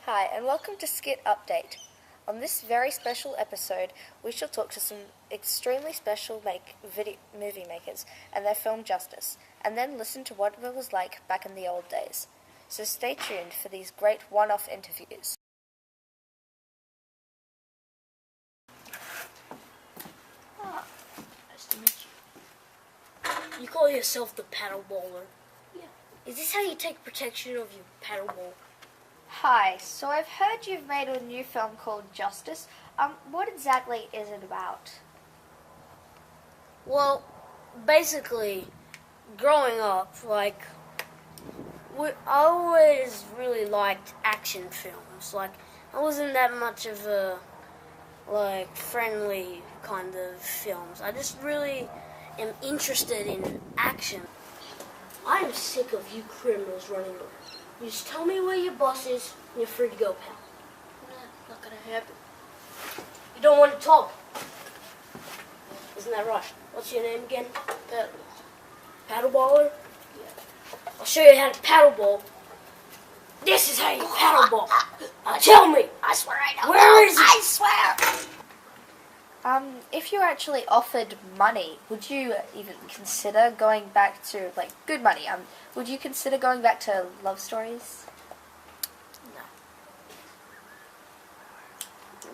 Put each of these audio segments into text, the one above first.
Hi, and welcome to Skit Update. On this very special episode, we shall talk to some extremely special movie makers and their film Justice, and then listen to what it was like back in the old days. So stay tuned for these great one-off interviews. Nice to meet you. You call yourself the paddle baller? Yeah. Is this how you take protection of your paddle ball? Hi, so I've heard you've made a new film called Justice. What exactly is it about? Well, basically, growing up, I always really liked action films. I wasn't that much of a, friendly kind of films. I just really am interested in action. I'm sick of you criminals running around. You just tell me where your boss is, and you're free to go, pal. Not gonna happen. You don't want to talk. Isn't that right? What's your name again? Paddleballer? Yeah. I'll show you how to paddleball. This is how you paddleball. Now tell me. I swear I don't Where know. is it? I swear. If you were actually offered money, would you even consider going back to, good money? Would you consider going back to love stories? No.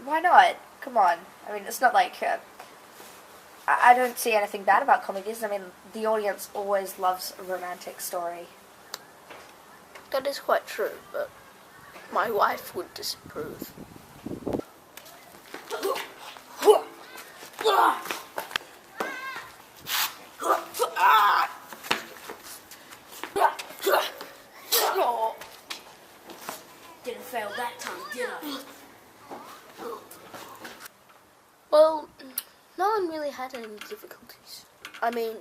Why not? Come on. I mean, it's not like... I don't see anything bad about comedies. I mean, the audience always loves a romantic story. That is quite true, but my wife would disapprove. Didn't fail that time, did I? Well, no one really had any difficulties. I mean,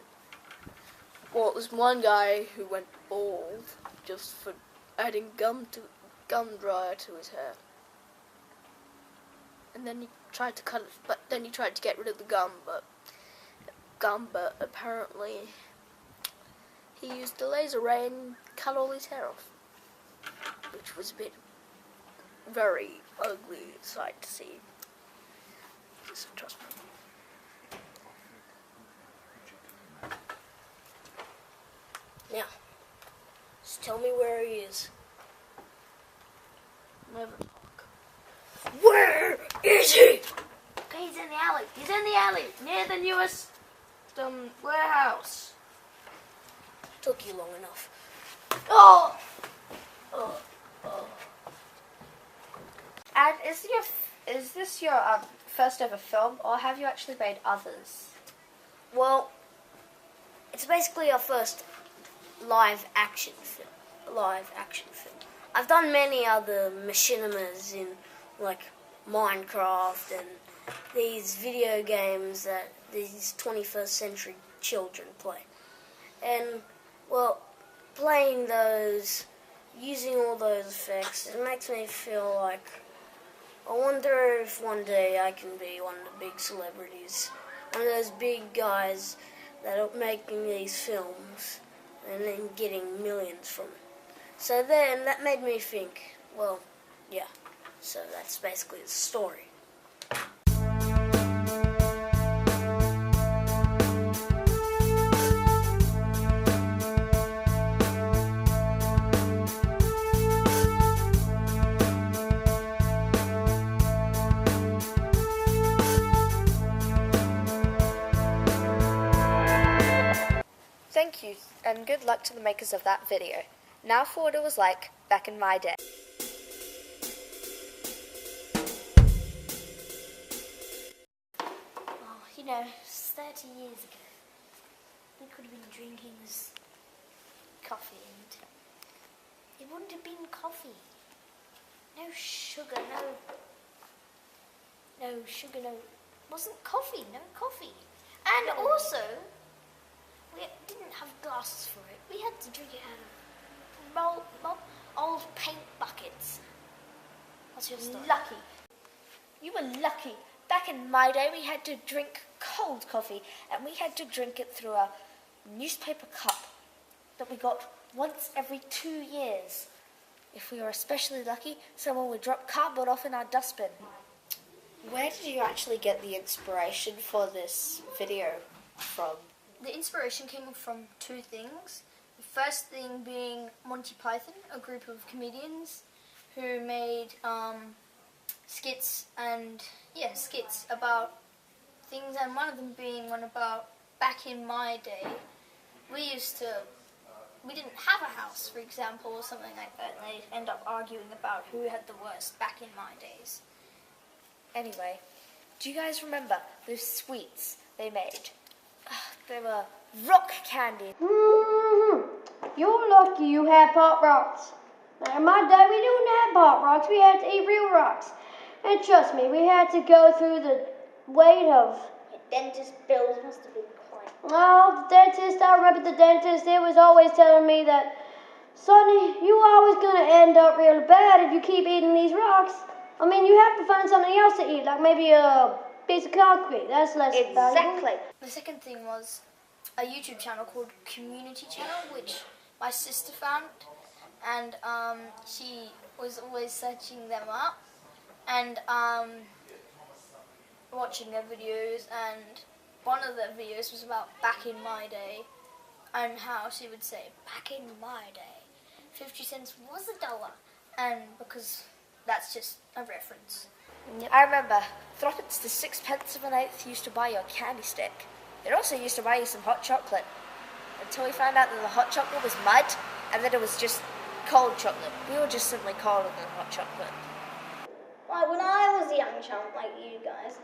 well, there's one guy who went bald just for adding gum dryer to his hair. And then he tried to cut it, but then he tried to get rid of the gum, but apparently he used a laser ray and cut all his hair off, which was a very ugly sight to see. Just trust me. Now, just tell me where he is. Never talk. Where is he? Okay, he's in the alley. He's in the alley near the newest warehouse. Took you long enough. Oh! And is this your first ever film, or have you actually made others? Well, it's basically our first live action film. I've done many other machinimas in Minecraft and these video games that these 21st century children play. And well, playing those, using all those effects, it makes me feel like I wonder if one day I can be one of the big celebrities, one of those big guys that are making these films and then getting millions from it. So then that made me think, well, yeah, so that's basically the story. Thank you, and good luck to the makers of that video. Now for what it was like back in my day. Oh, you know, 30 years ago, we could have been drinking this coffee and it wouldn't have been coffee. No sugar, wasn't coffee, no coffee. And also, we didn't have glasses for it. We had to drink it out of old paint buckets. What's your story? Lucky. You were lucky. Back in my day, we had to drink cold coffee, and we had to drink it through a newspaper cup that we got once every 2 years. If we were especially lucky, someone would drop cardboard off in our dustbin. Where did you actually get the inspiration for this video from? The inspiration came from two things. The first thing being Monty Python, a group of comedians who made skits about things, and one of them being one about back in my day. We didn't have a house, for example, or something like that, and they end up arguing about who had the worst back in my days. Anyway, do you guys remember those sweets they made? They were rock candy. You're lucky you had Pop Rocks. Now, in my day, we didn't have Pop Rocks. We had to eat real rocks. And trust me, we had to go through the weight of... Your dentist bills must have been quite... Oh, the dentist, I remember the dentist. It was always telling me that, Sonny, you're always going to end up real bad if you keep eating these rocks. I mean, you have to find something else to eat, like maybe a piece of concrete. That's less valuable. Exactly. The second thing was a YouTube channel called Community Channel, which my sister found, and she was always searching them up and watching their videos, and one of the videos was about back in my day, and how she would say, back in my day, 50 cents was $1, and because that's just a reference. I remember threepence to sixpence of an eighth used to buy you a candy stick. It also used to buy you some hot chocolate. Until we found out that the hot chocolate was mud and that it was just cold chocolate. We were just simply colder than hot chocolate. Like when I was a young chump like you guys,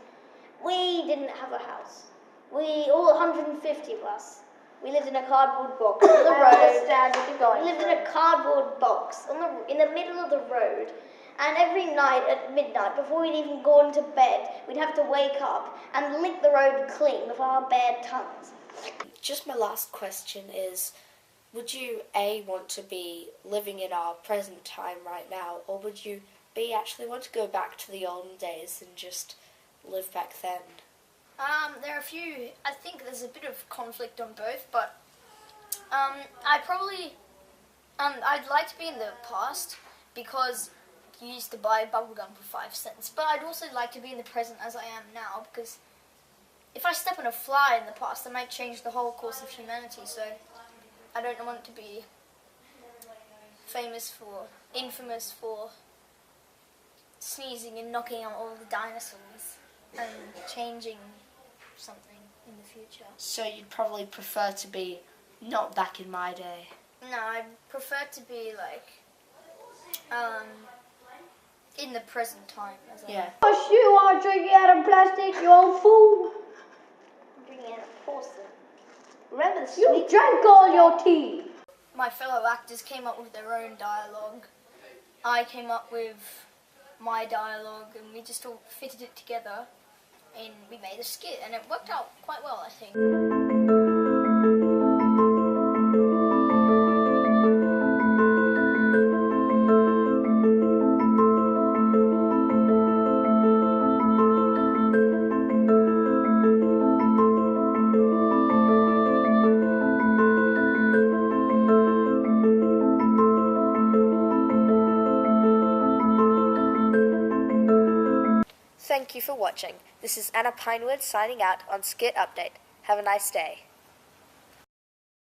we didn't have a house. We, all 150 of us, we lived in a cardboard box on the road. We lived in a cardboard box in the middle of the road. And every night at midnight, before we'd even gone to bed, we'd have to wake up and lick the road clean with our bare tongues. Just my last question is, would you A, want to be living in our present time right now, or would you B, actually want to go back to the olden days and just live back then? There are a few, I think there's a bit of conflict on both, but I'd like to be in the past because you used to buy bubblegum for 5 cents, but I'd also like to be in the present as I am now, because if I step on a fly in the past, I might change the whole course of humanity, so I don't want to be infamous for sneezing and knocking out all the dinosaurs and changing something in the future. So you'd probably prefer to be not back in my day? No, I'd prefer to be like, in the present time. As Yeah. Gosh, you are drinking out of plastic, you old fool. I'm drinking out of porcelain. Remember the You sweet... drank all your tea. My fellow actors came up with their own dialogue. I came up with my dialogue, and we just all fitted it together, and we made a skit, and it worked out quite well, I think. Thank you for watching. This is Anna Pinewood signing out on Skit Update. Have a nice day.